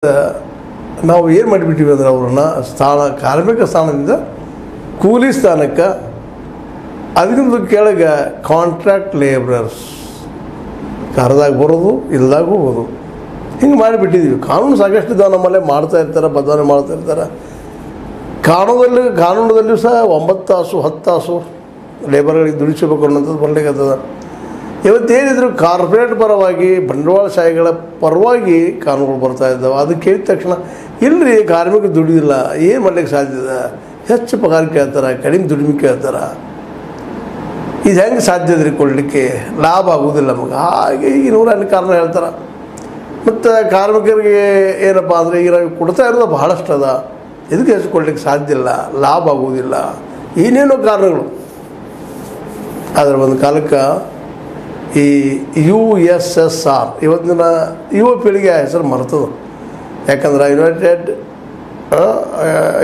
ನಾವು ಏನು ಮಾಡಿಬಿಟ್ಟಿವಿ ಅಂದರೆ ಅವ್ರನ್ನ ಕಾರ್ಮಿಕ ಸ್ಥಾನದಿಂದ ಕೂಲಿ ಸ್ಥಾನಕ್ಕೆ ಅದಕ್ಕಿಂತ ಕೆಳಗೆ ಕಾಂಟ್ರಾಕ್ಟ್ ಲೇಬರರ್ಸ್ ಕರೆದಾಗ ಬರೋದು ಇಲ್ದಾಗ ಹೋಗೋದು ಹಿಂಗೆ ಮಾಡಿಬಿಟ್ಟಿದ್ದೀವಿ. ಕಾನೂನು ಸಾಕಷ್ಟು ಇದ್ದಾವೆ ನಮ್ಮಲ್ಲೇ ಮಾಡ್ತಾ ಇರ್ತಾರೆ, ಬದಲಾವಣೆ ಮಾಡ್ತಾ ಇರ್ತಾರೆ. ಕಾನೂನದಲ್ಲಿಯೂ ಸಹ 9 ತಾಸು 10 ತಾಸು ಲೇಬರ್ಗಳಿಗೆ ದುಡಿಸಬೇಕು ಅನ್ನೋಂಥದ್ದು ಬರಲಿಕ್ಕತ್ತದ. ಇವತ್ತೇನಿದ್ರು ಕಾರ್ಪೊರೇಟ್ ಪರವಾಗಿ ಬಂಡವಾಳಶಾಹಿಗಳ ಪರವಾಗಿ ಕಾನೂನುಗಳು ಬರ್ತಾ ಇದ್ದಾವೆ. ಅದು ಕೇಳಿದ ತಕ್ಷಣ ಇಲ್ಲರಿ ಕಾರ್ಮಿಕ ದುಡಿದಿಲ್ಲ, ಏನು ಮಾಡ್ಲಿಕ್ಕೆ ಸಾಧ್ಯದ, ಹೆಚ್ಚು ಪಗಾರ ಕೇಳ್ತಾರೆ, ಕಡಿಮೆ ದುಡಿಮೆ ಕೇಳ್ತಾರೆ, ಇದು ಹೆಂಗೆ ಸಾಧ್ಯದ್ರಿ ಕೊಡಲಿಕ್ಕೆ, ಲಾಭ ಆಗೋದಿಲ್ಲ ನಮಗೆ. ಹಾಗೆ ಈಗ 100 ಕಾರಣ ಹೇಳ್ತಾರೆ. ಮತ್ತು ಕಾರ್ಮಿಕರಿಗೆ ಏನಪ್ಪ ಅಂದರೆ ಈಗ ನಾವು ಕೊಡ್ತಾ ಇರೋದು ಬಹಳಷ್ಟು ಅದ, ಇದಕ್ಕೆ ಹೆಚ್ಚು ಕೊಡಲಿಕ್ಕೆ ಸಾಧ್ಯ ಇಲ್ಲ, ಲಾಭ ಆಗೋದಿಲ್ಲ, ಏನೇನೋ ಕಾರಣಗಳು. ಅದರ ಒಂದು ಕಾಲಕ್ಕೆ ಈ USSR ಇವತ್ತಿನ ಯುವ ಪೀಳಿಗೆ ಆ ಹೆಸರು ಮರ್ತದೆ. ಯಾಕಂದ್ರೆ United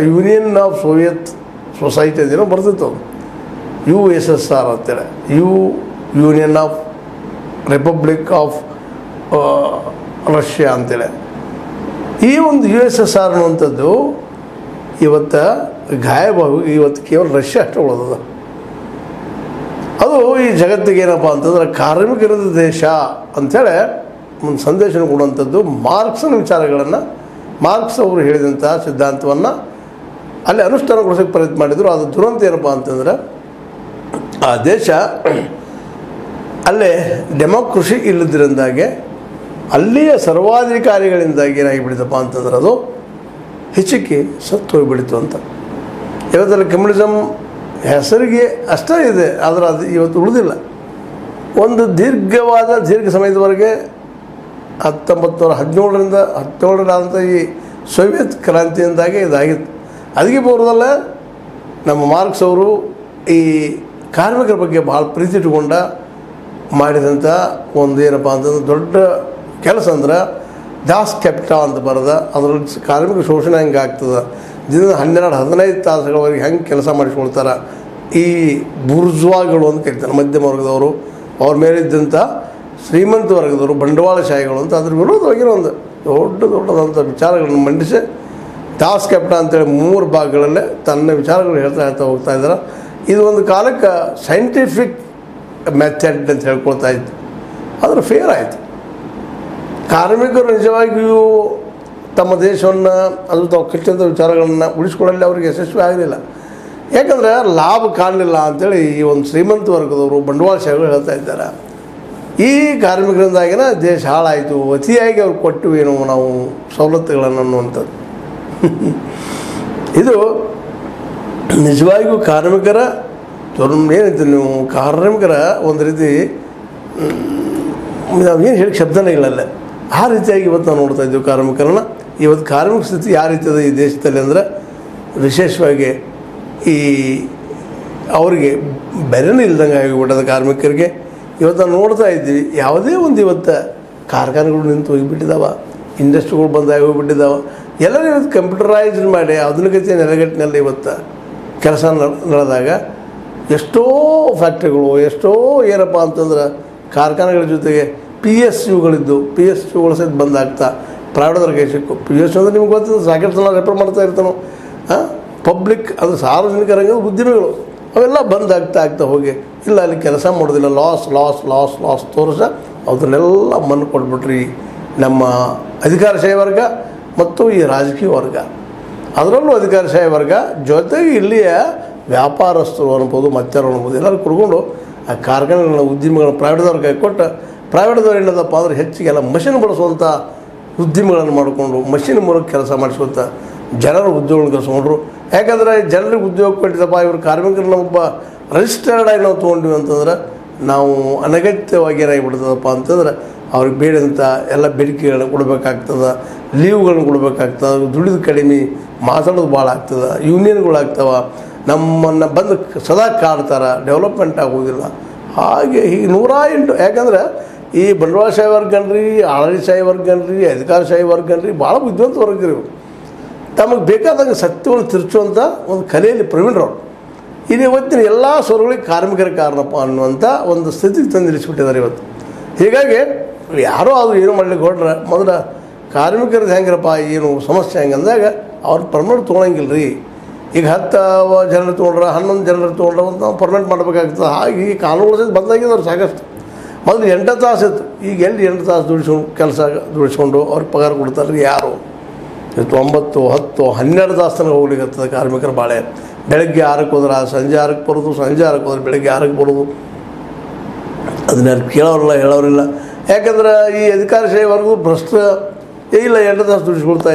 union of Soviet society ಅದೇನೋ ಬರ್ತಿತ್ತು, USSR ಅಂತೇಳಿ, union of republic of Russia ಅಂತೇಳಿ. ಈ ಒಂದು USSR ಅನ್ನುವಂಥದ್ದು ಇವತ್ತು ಗಾಯಬಾಗಿ ಇವತ್ತು ಕೇವಲ ರಷ್ಯಾ ಅಷ್ಟೇ ಉಳಿದದ. ಅದು ಈ ಜಗತ್ತಿಗೆ ಏನಪ್ಪ ಅಂತಂದ್ರೆ ಕಾರ್ಮಿಕರದ ದೇಶ ಅಂಥೇಳಿ ಒಂದು ಸಂದೇಶ ಕೊಡುವಂಥದ್ದು. ಮಾರ್ಕ್ಸನ ವಿಚಾರಗಳನ್ನು, ಮಾರ್ಕ್ಸ್ ಅವರು ಹೇಳಿದಂಥ ಸಿದ್ಧಾಂತವನ್ನು ಅಲ್ಲಿ ಅನುಷ್ಠಾನಗೊಳಿಸೋಕ್ಕೆ ಪ್ರಯತ್ನ ಮಾಡಿದರು. ಅದು ದುರಂತ ಏನಪ್ಪ ಅಂತಂದ್ರೆ ಆ ದೇಶ ಅಲ್ಲೇ ಡೆಮೋಕ್ರಸಿ ಇಲ್ಲದ್ರಿಂದಾಗೆ ಅಲ್ಲಿಯ ಸರ್ವಾಧಿಕಾರಿಗಳಿಂದಾಗಿ ಏನಾಗಿಬಿಡ್ತಪ್ಪ ಅಂತಂದ್ರೆ ಅದು ಹೆಚ್ಚಿಗೆ ಸತ್ತು ಹೋಗಿಬಿಡ್ತು ಅಂತ. ಇವತ್ತಲ್ಲಿ ಕಮ್ಯುನಿಸಮ್ ಹೆಸರಿಗೆ ಅಷ್ಟೇ ಇದೆ, ಆದರೆ ಅದು ಇವತ್ತು ಉಳಿದಿಲ್ಲ. ಒಂದು ದೀರ್ಘ ಸಮಯದವರೆಗೆ 1917 ಈ ಸೋವಿಯತ್ ಕ್ರಾಂತಿಯಿಂದಾಗಿ ಇದಾಗಿತ್ತು. ಅದಕ್ಕೆ ಪೂರ್ವದಲ್ಲೇ ನಮ್ಮ ಮಾರ್ಕ್ಸ್ ಅವರು ಈ ಕಾರ್ಮಿಕರ ಬಗ್ಗೆ ಭಾಳ ಪ್ರೀತಿ ಇಟ್ಟುಕೊಂಡ ಮಾಡಿದಂಥ ಒಂದು ಏನಪ್ಪ ಅಂತಂದ್ರೆ ದೊಡ್ಡ ಕೆಲಸ ಅಂದ್ರೆ ದಾಸ್ ಕ್ಯಾಪಿಟಲ್ ಅಂತ ಬರೆದ. ಅದರಲ್ಲಿ ಕಾರ್ಮಿಕ ಶೋಷಣೆ ಹೆಂಗೆ ಆಗ್ತದೆ, ದಿನದ 12-15 ತಾಸುಗಳವರೆಗೆ ಹೆಂಗೆ ಕೆಲಸ ಮಾಡಿಸ್ಕೊಳ್ತಾರೆ ಈ ಬುರ್ಜ್ವಾಗಳು ಅಂತ ಕರೀತಾರೆ, ಮಧ್ಯಮ ವರ್ಗದವರು, ಅವ್ರ ಮೇಲಿದ್ದಂಥ ಶ್ರೀಮಂತ ವರ್ಗದವರು, ಬಂಡವಾಳಶಾಹಿಗಳು ಅಂತ. ಅದ್ರ ವಿರೋಧವಾಗಿರೋ ಒಂದು ದೊಡ್ಡದಂಥ ವಿಚಾರಗಳನ್ನು ಮಂಡಿಸಿ ದಾಸ್ ಕ್ಯಾಪಿಟಲ್ ಅಂತೇಳಿ 3 ಭಾಗಗಳಲ್ಲೇ ತನ್ನ ವಿಚಾರಗಳು ಹೇಳ್ತಾ ಹೋಗ್ತಾ ಇದ್ದಾರೆ. ಇದು ಒಂದು ಕಾಲಕ್ಕೆ ಸೈಂಟಿಫಿಕ್ ಮೆಥಡ್ ಅಂತ ಹೇಳ್ಕೊಳ್ತಾ ಇತ್ತು, ಆದರೆ ಫೇರ್ ಆಯಿತು. ಕಾರ್ಮಿಕರು ನಿಜವಾಗಿಯೂ ತಮ್ಮ ದೇಶವನ್ನು ಅದು ತಾವು ಕಚ್ಚಿದಂಥ ವಿಚಾರಗಳನ್ನು ಉಳಿಸ್ಕೊಳ್ಳಲ್ಲಿ ಅವ್ರಿಗೆ ಯಶಸ್ವಿ ಆಗಲಿಲ್ಲ. ಯಾಕಂದರೆ ಲಾಭ ಕಾಣಲಿಲ್ಲ ಅಂಥೇಳಿ ಈ ಒಂದು ಶ್ರೀಮಂತ ವರ್ಗದವರು, ಬಂಡವಾಳಶಾಹಿಗಳು ಹೇಳ್ತಾ ಇದ್ದಾರೆ. ಈ ಕಾರ್ಮಿಕರಿಂದಾಗಿನ ದೇಶ ಹಾಳಾಯಿತು, ಅತಿಯಾಗಿ ಅವ್ರು ಕೊಟ್ಟಿವೇನೋ ನಾವು ಸವಲತ್ತುಗಳನ್ನು ಅನ್ನುವಂಥದ್ದು. ಇದು ನಿಜವಾಗಿಯೂ ಕಾರ್ಮಿಕರ ಏನೈತೆ, ನೀವು ಕಾರ್ಮಿಕರ ಒಂದು ರೀತಿ ನಾವೇನು ಹೇಳಿ ಶಬ್ದನೇ ಇಲ್ಲಲ್ಲ, ಆ ರೀತಿಯಾಗಿ ಇವತ್ತು ನಾವು ನೋಡ್ತಾ ಇದ್ದೀವಿ ಕಾರ್ಮಿಕರನ್ನು. ಇವತ್ತು ಕಾರ್ಮಿಕ ಸ್ಥಿತಿ ಯಾವ ರೀತಿ ಇದೆ ಈ ದೇಶದಲ್ಲಿ ಅಂದರೆ ವಿಶೇಷವಾಗಿ ಈ ಅವರಿಗೆ ಬೆಲೆನೇ ಇಲ್ದಂಗೆ ಆಗಿಬಿಟ್ಟದ ಕಾರ್ಮಿಕರಿಗೆ. ಇವತ್ತು ನಾವು ನೋಡ್ತಾ ಇದ್ದೀವಿ, ಯಾವುದೇ ಒಂದು ಇವತ್ತು ಕಾರ್ಖಾನೆಗಳು ನಿಂತು ಹೋಗಿಬಿಟ್ಟಿದ್ದಾವೆ, ಇಂಡಸ್ಟ್ರಿಗಳು ಬಂದಾಗಿ ಹೋಗಿಬಿಟ್ಟಿದ್ದಾವೆ. ಎಲ್ಲರೂ ಇವತ್ತು ಕಂಪ್ಯೂಟರೈಸ್ಡ್ ಮಾಡಿ ಆಧುನಿಕತೆಯ ನೆಲೆಗಟ್ಟಿನಲ್ಲಿ ಇವತ್ತು ಕೆಲಸ ನಡೆದಾಗ ಎಷ್ಟೋ ಫ್ಯಾಕ್ಟ್ರಿಗಳು, ಎಷ್ಟೋ ಏನಪ್ಪ ಅಂತಂದ್ರೆ ಕಾರ್ಖಾನೆಗಳ ಜೊತೆಗೆ PSUಗಳಿದ್ದು PSUಗಳು ಸಹಿತ ಬಂದಾಗ್ತಾ ಪ್ರೈವೇಟ್ದವ್ರ ಕೈ ಸಿಕ್ಕು. PSU ಅಂದರೆ ನಿಮ್ಗೆ ಗೊತ್ತಿದೆ, ಸಾಕೆಟ್ಸ್ ನಾವು ರೆಫರ್ ಮಾಡ್ತಾ ಇರ್ತಾನೋ, ಪಬ್ಲಿಕ್ ಅದು ಸಾರ್ವಜನಿಕ ರಂಗದ ಉದ್ಯಮಿಗಳು ಅವೆಲ್ಲ ಬಂದಾಗ್ತಾ ಹೋಗಿ ಇಲ್ಲ ಅಲ್ಲಿ ಕೆಲಸ ಮಾಡೋದಿಲ್ಲ, ಲಾಸ್ ತೋರಿಸ ಅದನ್ನೆಲ್ಲ ಮಣ್ಣು ಕೊಟ್ಬಿಟ್ರಿ ನಮ್ಮ ಅಧಿಕಾರಶಾಹಿ ವರ್ಗ ಮತ್ತು ಈ ರಾಜಕೀಯ ವರ್ಗ. ಅದರಲ್ಲೂ ಅಧಿಕಾರಶಾಹಿ ವರ್ಗ ಜೊತೆಗೆ ಇಲ್ಲಿಯ ವ್ಯಾಪಾರಸ್ಥರು ಅನ್ಬೋದು, ಮತ್ತಾರು ಅನ್ಬೋದು, ಎಲ್ಲರೂ ಕುಡ್ಕೊಂಡು ಆ ಕಾರ್ಖಾನೆಗಳನ್ನ ಉದ್ಯಮಿಗಳನ್ನ ಪ್ರೈವೇಟ್ದವ್ರ ಕೈ ಕೊಟ್ಟು, ಪ್ರೈವೇಟ್ದವ್ರು ಏನದಪ್ಪ ಅಂದರೆ ಹೆಚ್ಚಿಗೆಲ್ಲ ಮಷಿನ್ ಬಳಸುವಂಥ ಉದ್ಯಮಗಳನ್ನು ಮಾಡಿಕೊಂಡು ಮಷಿನ್ ಮೂಲಕ ಕೆಲಸ ಮಾಡಿಸುವಂಥ ಜನರು ಉದ್ಯೋಗಗಳು ಕಳ್ಸ್ಕೊಂಡ್ರು. ಯಾಕಂದರೆ ಜನರಿಗೆ ಉದ್ಯೋಗ ಕೊಟ್ಟಿದ್ದಪ್ಪ ಇವರು ಕಾರ್ಮಿಕರನ್ನ ಒಬ್ಬ ರಿಜಿಸ್ಟರ್ಡ್ ಆಗಿ ನಾವು ತೊಗೊಂಡ್ವಿ ಅಂತಂದ್ರೆ ನಾವು ಅನಗತ್ಯವಾಗಿ ಏನಾಗಿಬಿಡ್ತದಪ್ಪ ಅಂತಂದ್ರೆ ಅವ್ರಿಗೆ ಬೇಡಂಥ ಎಲ್ಲ ಬೇಡಿಕೆಗಳನ್ನ ಕೊಡಬೇಕಾಗ್ತದೆ, ಲೀವ್ಗಳನ್ನ ಕೊಡಬೇಕಾಗ್ತದೆ, ದುಡಿದು ಕಡಿಮೆ, ಮಾತಾಡೋದು ಭಾಳ ಆಗ್ತದೆ, ಯೂನಿಯನ್ಗಳಾಗ್ತವೆ, ನಮ್ಮನ್ನು ಬಂದು ಸದಾ ಕಾಡ್ತಾರೆ, ಡೆವಲಪ್ಮೆಂಟ್ ಆಗೋದಿಲ್ಲ. ಹಾಗೆ ಹೀಗೆ 108. ಯಾಕಂದ್ರೆ ಈ ಬಂಡವಾಳಶಾಹಿ ವರ್ಗನ್ರಿ, ಆಡಳಿತಶಾಹಿ ವರ್ಗನ್ರಿ, ಅಧಿಕಾರಶಾಹಿ ವರ್ಗನ್ರಿ ಭಾಳ ಬುದ್ಧಿವಂತ ವರ್ಗರಿ. ತಮಗೆ ಬೇಕಾದಂಗೆ ಸತ್ಯವನ್ನು ತಿರುಚುವಂಥ ಒಂದು ಕಲೆಯಲ್ಲಿ ಪ್ರವೀಣರವರು. ಇದು ಇವತ್ತಿನ ಎಲ್ಲ ಸ್ವರಗಳಿಗೆ ಕಾರ್ಮಿಕರ ಕಾರಣಪ್ಪ ಅನ್ನುವಂಥ ಒಂದು ಸ್ಥಿತಿಗೆ ತಂದು ನಿಲ್ಲಿಸ್ಬಿಟ್ಟಿದ್ದಾರೆ ಇವತ್ತು. ಹೀಗಾಗಿ ಯಾರೋ ಅದು ಏನು ಮಾಡಲಿಕ್ಕೆ ಹೊರಟ್ರೆ ಮೊದಲ ಕಾರ್ಮಿಕರದ್ದು ಹೆಂಗಿರಪ್ಪ ಏನು ಸಮಸ್ಯೆ ಹೆಂಗಂದಾಗ ಅವ್ರು ಪರ್ಮನೆಂಟ್ ತೊಗೊಳಂಗಿಲ್ಲ ರೀ. ಈಗ 10 ಜನರು ತೊಗೊಂಡ್ರೆ 11 ಜನರು ತೊಗೊಂಡ್ರೆ ಒಂದು ನಾವು ಪರ್ಮನೆಂಟ್ ಮಾಡಬೇಕಾಗ್ತದೆ. ಹಾಗೆ ಈ ಕಾನೂನುಗಳು ಸಹಿತ ಬದಲಾಗಿದ್ದವ್ರು ಸಾಕಷ್ಟು. ಮೊದಲು 8 ತಾಸು ಇತ್ತು, ಈಗ ಎಲ್ಲಿ 8 ತಾಸು ದುಡಿಸ್ಕೊಂಡು ಅವ್ರಿಗೆ ಪಗಾರ ಕೊಡ್ತಾರೆ ರೀ ಯಾರು? 9, 10, 12 ತಾಸು ತನಕ ಹೋಗ್ಲಿಕ್ಕೆ ಕಾರ್ಮಿಕರ ಬಾಳೆ. ಬೆಳಗ್ಗೆ 6ಕ್ಕೆ ಹೋದ್ರೆ ಸಂಜೆ 6ಕ್ಕೆ ಬರೋದು, ಸಂಜೆ 6ಕ್ಕೆ ಹೋದ್ರೆ ಬೆಳಗ್ಗೆ 6ಕ್ಕೆ ಬರೋದು. ಅದನ್ನ ಯಾರು ಕೇಳೋರಿಲ್ಲ, ಹೇಳೋರಿಲ್ಲ. ಯಾಕಂದ್ರೆ ಈ ಅಧಿಕಾರಶಾಹಿವರೆಗೂ ಭ್ರಷ್ಟ ಇಲ್ಲ 8 ತಾಸು ದುಡಿಸ್ಕೊಳ್ತಾ